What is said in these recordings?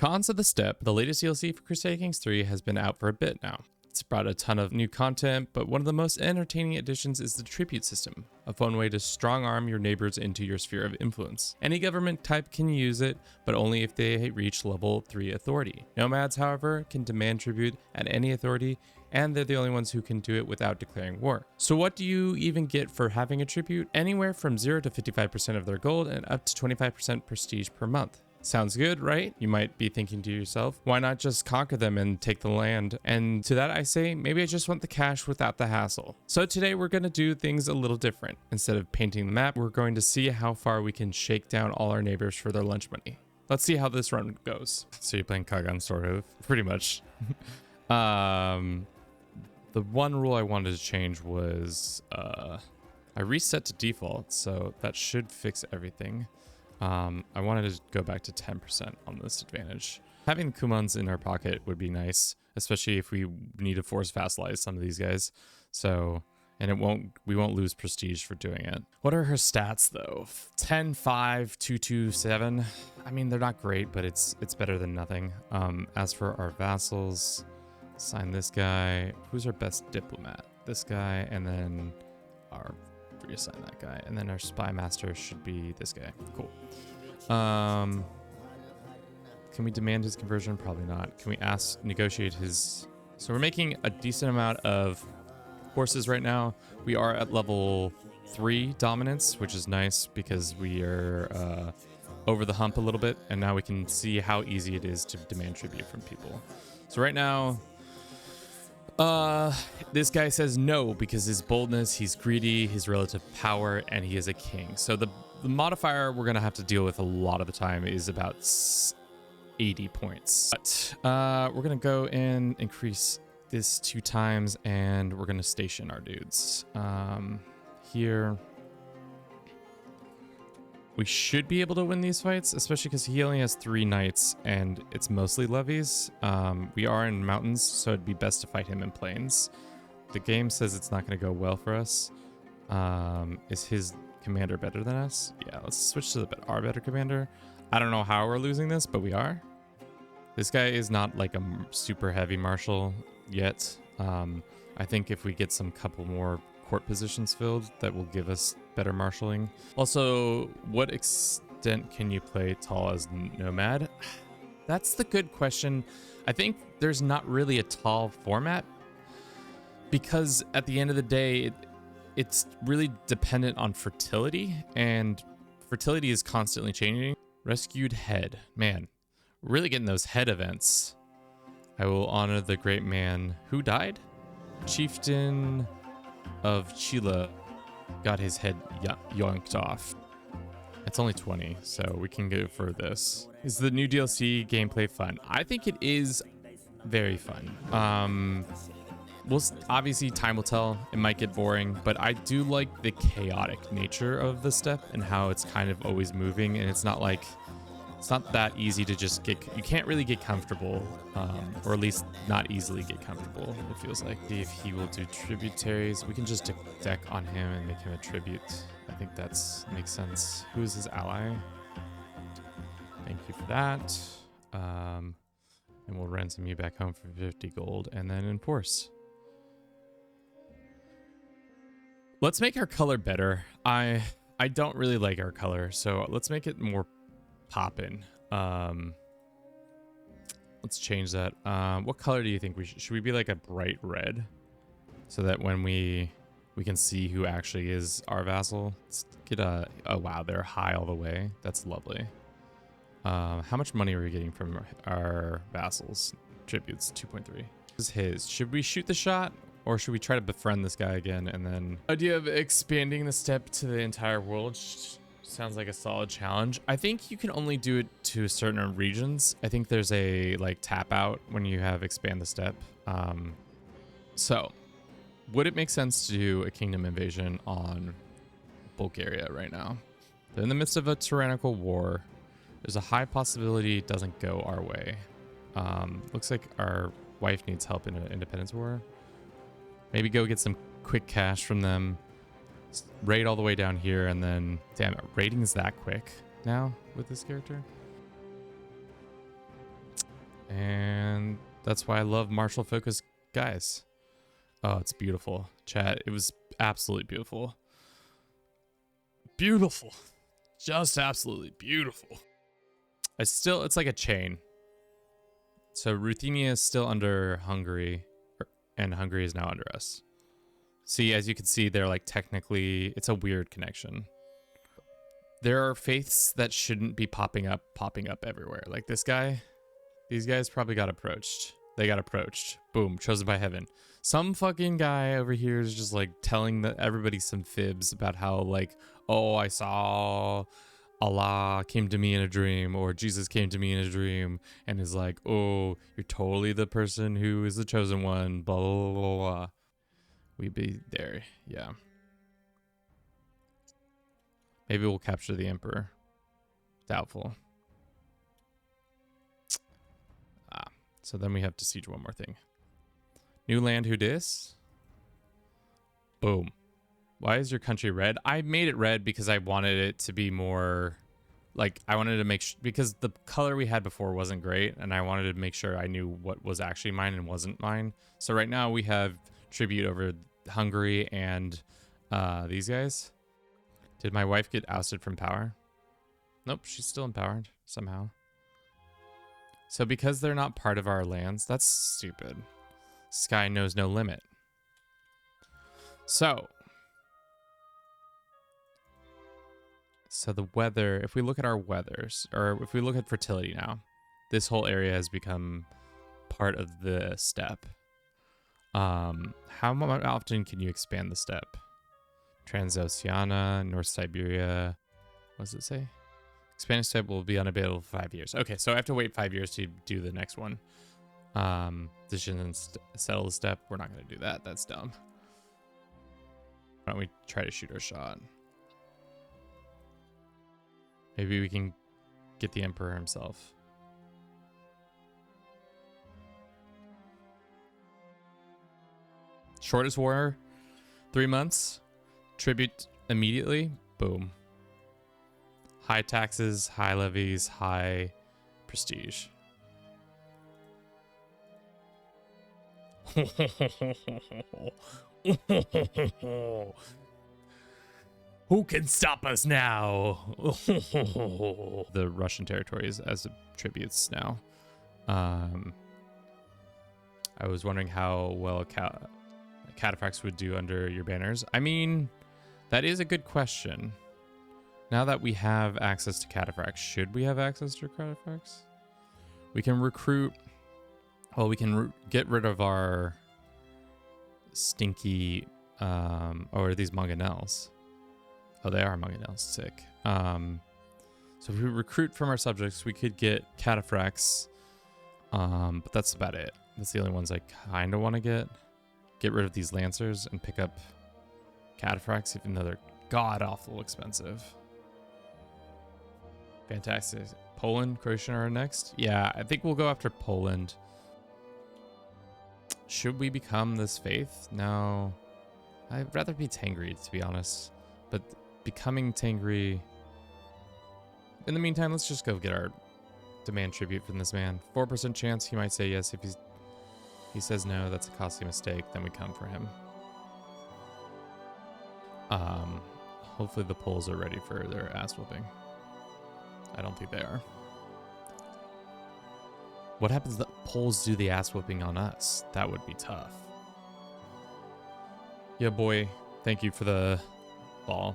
Cons of the Steppe. The latest DLC for Crusader Kings 3 has been out for a bit now. It's brought a ton of new content, but one of the most entertaining additions is the tribute system, a fun way to strong arm your neighbors into your sphere of influence. Any government type can use it, but only if they reach level 3 authority. Nomads, however, can demand tribute at any authority, and they're the only ones who can do it without declaring war. So what do you even get for having a tribute? Anywhere from 0 to 55% of their gold and up to 25% prestige per month. Sounds good, right? You might be thinking to yourself, why not just conquer them and take the land? And to that I say, maybe I just want the cash without the hassle. So today we're going to do things a little different. Instead of painting the map, we're going to see how far we can shake down all our neighbors for their lunch money. Let's see how this run goes. So you're playing Kagan, sort of, pretty much. The one rule I wanted to change was I reset to default, so that should fix everything. I wanted to go back to 10% on this advantage. Having Kumans in our pocket would be nice, especially if we need to force vassalize some of these guys. So, and we won't lose prestige for doing it. What are her stats though? 10, 5, 2, 2, 7. I mean, they're not great, but it's better than nothing. As for our vassals, sign this guy. Who's our best diplomat? This guy, and then our reassign that guy, and then our spy master should be this guy. Cool. Can we demand his conversion? Probably not. Can we negotiate his? So we're making a decent amount of horses right now. We are at level 3 dominance, which is nice because we are over the hump a little bit, and now we can see how easy it is to demand tribute from people. So right now, this guy says no because his boldness, he's greedy, his relative power, and he is a king. So the modifier we're gonna have to deal with a lot of the time is about 80 points. But we're gonna go and increase this 2 times, and we're gonna station our dudes here. We should be able to win these fights, especially because he only has 3 knights and it's mostly levies. We are in mountains, so it'd be best to fight him in plains. The game says it's not going to go well for us. Is his commander better than us? Yeah, let's switch to our better commander. I don't know how we're losing this, but we are. This guy is not like a super heavy marshal yet. I think if we get some couple more court positions filled, that will give us better marshaling. Also, what extent can you play tall as nomad? That's the good question. I think there's not really a tall format because at the end of the day, it's really dependent on fertility, and fertility is constantly changing. Rescued head. Man, really getting those head events. I will honor the great man who died. Chieftain of Chile got his head yoinked off. It's only 20, so we can go for this. Is the new DLC gameplay fun? I think it is very fun. Obviously time will tell. It might get boring, but I do like the chaotic nature of the Steppe and how it's kind of always moving, and it's not that easy to just get. You can't really get comfortable, or at least not easily get comfortable, it feels like. See if he will do tributaries. We can just deck on him and make him a tribute. I think makes sense. Who's his ally? Thank you for that. And we'll ransom you back home for 50 gold and then enforce. Let's make our color better. I don't really like our color, so let's make it more poppin'. Let's change that. What color do you think we should we be like a bright red so that when we can see who actually is our vassal? Let's get oh wow, they're high all the way. That's lovely. How much money are we getting from our vassals? Tributes 2.3. This is his. Should we shoot the shot, or should we try to befriend this guy again? And then idea of expanding the Steppe to the entire world sounds like a solid challenge. I think you can only do it to certain regions. I think there's a tap out when you have expand the Steppe. So would it make sense to do a kingdom invasion on Bulgaria right now? They're in the midst of a tyrannical war. There's a high possibility it doesn't go our way. Looks like our wife needs help in an independence war. Maybe go get some quick cash from them. Raid all the way down here, and then damn it, raiding is that quick now with this character. And that's why I love martial focused guys. Oh, it's beautiful. Chat, it was absolutely beautiful. Beautiful. Just absolutely beautiful. It's like a chain. So Ruthenia is still under Hungary, and Hungary is now under us. See, as you can see, they're like technically, it's a weird connection. There are faiths that shouldn't be popping up everywhere. Like this guy, these guys probably got approached. They got approached. Boom, chosen by heaven. Some fucking guy over here is just like telling everybody some fibs about how like, oh, I saw Allah came to me in a dream, or Jesus came to me in a dream, and is like, oh, you're totally the person who is the chosen one, blah, blah, blah, blah. We be there, yeah. Maybe we'll capture the Emperor. Doubtful. So then we have to siege one more thing. New land, who dis? Boom. Why is your country red? I made it red because I wanted it to be more, like, I wanted to make sure, because the color we had before wasn't great, and I wanted to make sure I knew what was actually mine and wasn't mine. So right now we have tribute over Hungary and these guys. Did my wife get ousted from power? Nope, she's still empowered somehow. So because they're not part of our lands, that's stupid. Sky knows no limit. So the weather, if we look at our weathers, or if we look at fertility now, this whole area has become part of the steppe. How often can you expand the steppe? Transoceania, North Siberia. What does it say? Expanded steppe will be unavailable for 5 years. Okay, so I have to wait 5 years to do the next one. Decision and settle the steppe. We're not going to do that. That's dumb. Why don't we try to shoot our shot? Maybe we can get the Emperor himself. Shortest war, 3 months. Tribute immediately. Boom. High taxes, high levies, high prestige. Who can stop us now? The Russian territories as tributes now. I was wondering how well cataphracts would do under your banners. I mean, that is a good question. Now that we have access to cataphracts, should we have access to cataphracts? We can recruit. Well, we can get rid of our stinky, or these mangonels. Oh, they are mangonels. Sick. So if we recruit from our subjects, we could get cataphracts. But that's about it. That's the only ones I kind of want to get. Get rid of these lancers and pick up cataphracts, even though they're god-awful expensive. Fantastic. Poland, Croatia are next. Yeah, I think we'll go after Poland. Should we become this faith? No. I'd rather be Tengri, to be honest. But becoming Tengri... In the meantime, let's just go get our demand tribute from this man. 4% chance he might say yes. If he says no, that's a costly mistake. Then we come for him. Hopefully the Poles are ready for their ass whooping. I don't think they are. What happens if the Poles do the ass whooping on us? That would be tough. Yeah, boy. Thank you for the ball.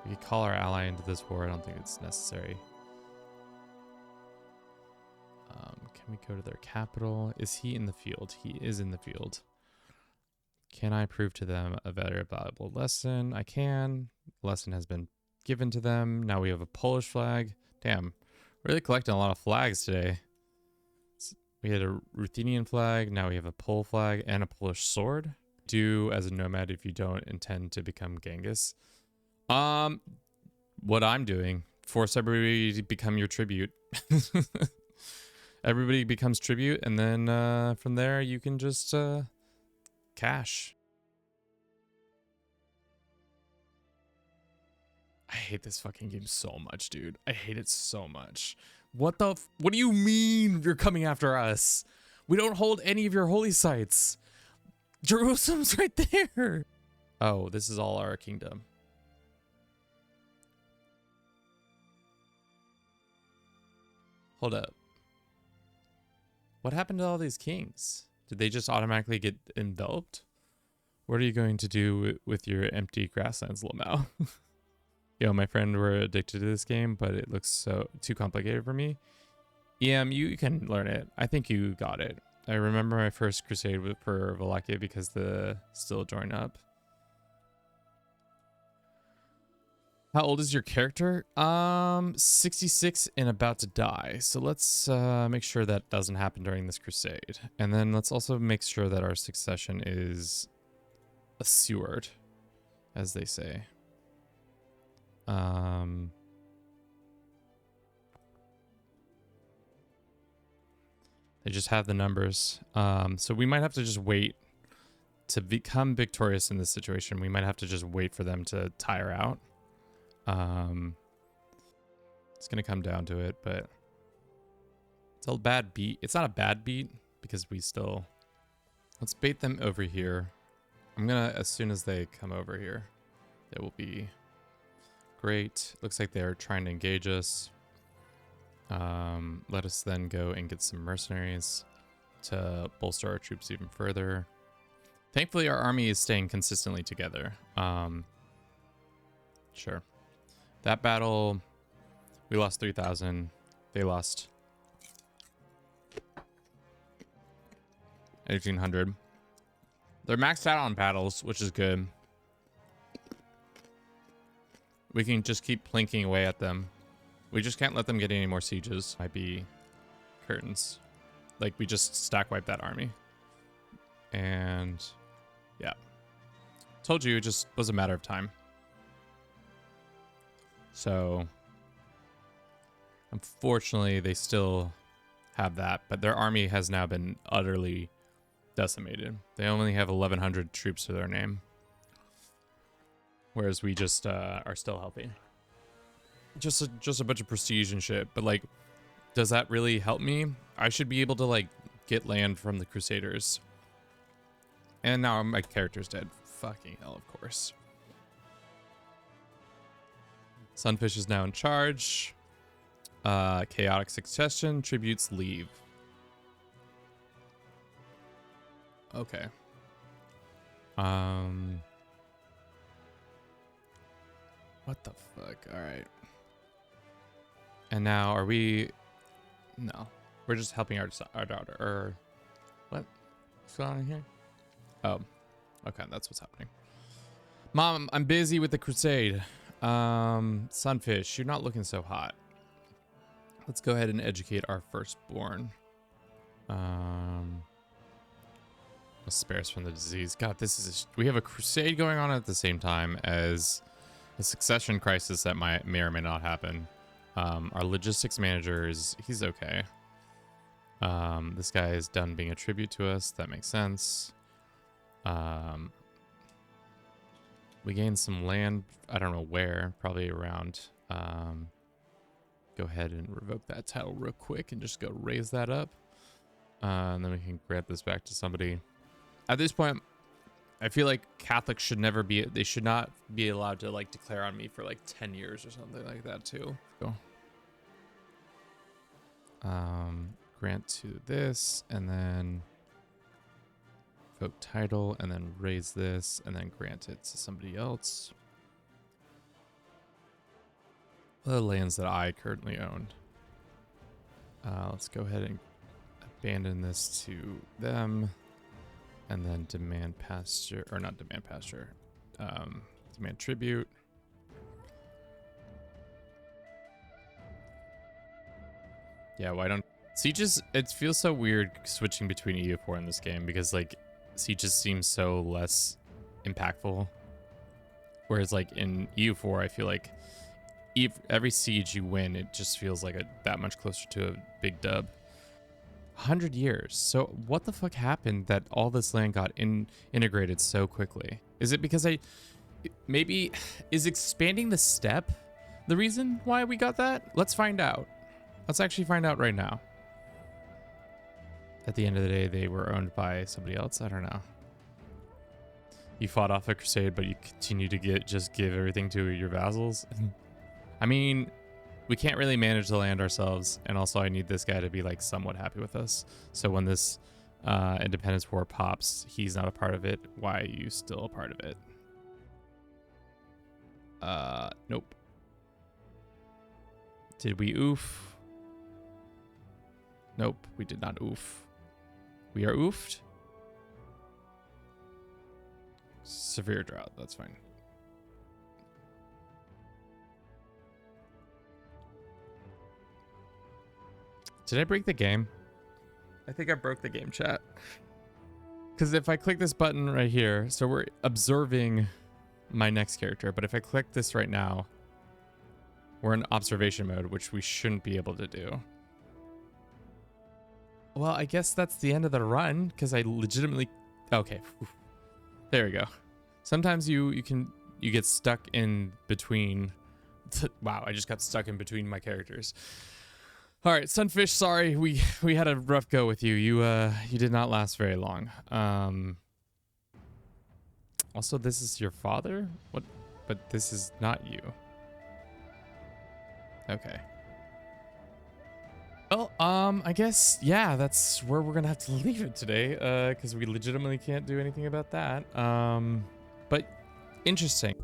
We could call our ally into this war. I don't think it's necessary. Can we go to their capital? Is he in the field? He is in the field. Can I prove to them a very valuable lesson? I can. Lesson has been given to them. Now we have a Polish flag. Damn, really collecting a lot of flags today. We had a Ruthenian flag. Now we have a Pole flag and a Polish sword. Do as a nomad if you don't intend to become Genghis. What I'm doing. Force everybody to become your tribute. Everybody becomes tribute, and then from there you can just cash. I hate this fucking game so much, dude. I hate it so much. What do you mean you're coming after us? We don't hold any of your holy sites. Jerusalem's right there. Oh, this is all our kingdom. Hold up. What happened to all these kings? Did they just automatically get enveloped? What are you going to do with your empty grasslands, Lamau? Yo, my friend were addicted to this game, but it looks so too complicated for me. You can learn it. I think you got it. I remember my first crusade for Wallachia because the still join up. How old is your character? 66 and about to die. So let's make sure that doesn't happen during this crusade. And then let's also make sure that our succession is assured, as they say. They just have the numbers. So we might have to just wait to become victorious in this situation. We might have to just wait for them to tire out. It's gonna come down to it, but it's a bad beat. It's not a bad beat because we still... Let's bait them over here. I'm gonna, as soon as they come over here, it will be great. Looks like they're trying to engage us. Let us then go and get some mercenaries to bolster our troops even further. Thankfully, our army is staying consistently together. Sure. That battle, we lost 3,000. They lost 1,800. They're maxed out on battles, which is good. We can just keep plinking away at them. We just can't let them get any more sieges. Might be curtains. Like, we just stack wipe that army. And yeah. Told you, it just was a matter of time. So, unfortunately, they still have that, but their army has now been utterly decimated. They only have 1,100 troops to their name, whereas we just are still helping. Just a bunch of prestige and shit. But like, does that really help me? I should be able to like get land from the Crusaders. And now my character's dead. Fucking hell, of course. Sunfish is now in charge. Chaotic succession. Tributes leave. Okay. What the fuck? All right. And now are we... No. We're just helping our daughter. Or... What? What's going on here? Oh. Okay, that's what's happening. Mom, I'm busy with the crusade. Sunfish, you're not looking so hot. Let's go ahead and educate our firstborn. Spare us from the disease. God, this is... we have a crusade going on at the same time as a succession crisis that may or may not happen. Our logistics manager he's okay. This guy is done being a tribute to us. That makes sense. We gained some land. I don't know where. Probably around. Go ahead and revoke that title real quick and just go raise that up. And then we can grant this back to somebody. At this point, I feel like Catholics should never be... They should not be allowed to like declare on me for like 10 years or something like that too. Go. Grant to this, and then vote title, and then raise this, and then grant it to somebody else. The lands that I currently own. Let's go ahead and abandon this to them, and then demand pasture, or not demand pasture, demand tribute. Yeah, why don't... Sieges, it feels so weird switching between EU4 in this game because, like, Sieges seems so less impactful. Whereas, like, in EU4, I feel like every siege you win, it just feels like that much closer to a big dub. 100 years. So what the fuck happened that all this land got integrated so quickly? Is it because maybe is expanding the steppe the reason why we got that? Let's find out. Let's actually find out right now. At the end of the day, they were owned by somebody else. I don't know. You fought off a crusade, but you continue to just give everything to your vassals. I mean, we can't really manage the land ourselves, and also I need this guy to be like somewhat happy with us. So when this independence war pops, he's not a part of it. Why are you still a part of it? Nope. Did we oof? Nope, we did not oof. We are oofed. Severe drought, that's fine. Did I break the game? I think I broke the game, chat. Because if I click this button right here, so we're observing my next character, but if I click this right now, we're in observation mode, which we shouldn't be able to do. Well, I guess that's the end of the run, because I legitimately... Okay. There we go. Sometimes you get stuck in between... Wow, I just got stuck in between my characters. All right, Sunfish, sorry. We had a rough go with you. You did not last very long. Also, this is your father? What? But this is not you. Okay. Well, I guess, yeah, that's where we're gonna have to leave it today, because we legitimately can't do anything about that. But interesting.